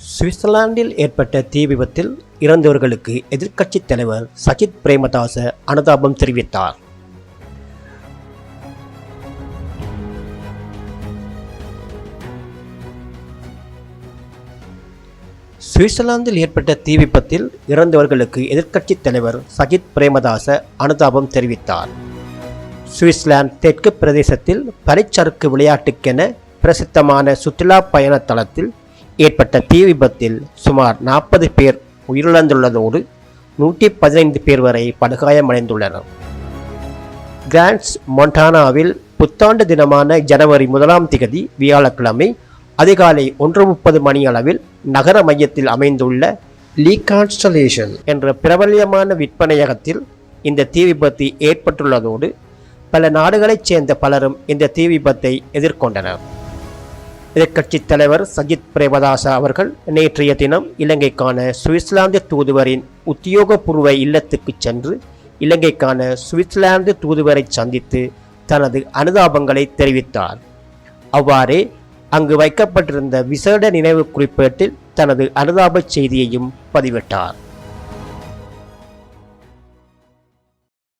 சுவிட்சர்லாந்தில் ஏற்பட்ட தீ விபத்தில் இறந்தவர்களுக்கு எதிர்க்கட்சித் தலைவர் சஜித் பிரேமதாச அனுதாபம் தெரிவித்தார். சுவிட்சர்லாந்தில் ஏற்பட்ட தீ விபத்தில் இறந்தவர்களுக்கு எதிர்க்கட்சித் தலைவர் சஜித் பிரேமதாச அனுதாபம் தெரிவித்தார். சுவிட்சர்லாந்து தெற்கு பிரதேசத்தில் பனிச்சறுக்கு விளையாட்டுக்கென பிரசித்தமான சுற்றுலா பயண தளத்தில் ஏற்பட்ட தீ விபத்தில் சுமார் 40 பேர் உயிரிழந்துள்ளதோடு 115 பேர் வரை படுகாயமடைந்துள்ளனர். கிரான்ஸ் மொன்டானாவில் புத்தாண்டு தினமான ஜனவரி 1 வியாழக்கிழமை அதிகாலை 1:30 மணியளவில் நகர மையத்தில் அமைந்துள்ள லீ கான்ஸ்டலேஷன் என்ற பிரபல்யமான விற்பனையகத்தில் இந்த தீ விபத்து ஏற்பட்டுள்ளதோடு பல நாடுகளைச் சேர்ந்த பலரும் இந்த தீ விபத்தை எதிர்கொண்டனர். எதிர்க்கட்சித் தலைவர் சஜித் பிரேமதாச அவர்கள் நேற்றைய தினம் இலங்கைக்கான சுவிட்சர்லாந்து தூதுவரின் உத்தியோகபூர்வ இல்லத்துக்கு சென்று இலங்கைக்கான சுவிட்சர்லாந்து தூதுவரை சந்தித்து தனது அனுதாபங்களை தெரிவித்தார். அவ்வாறே அங்கு வைக்கப்பட்டிருந்த விசேட நினைவு குறிப்பேட்டில் தனது அனுதாப செய்தியையும் பதிவிட்டார்.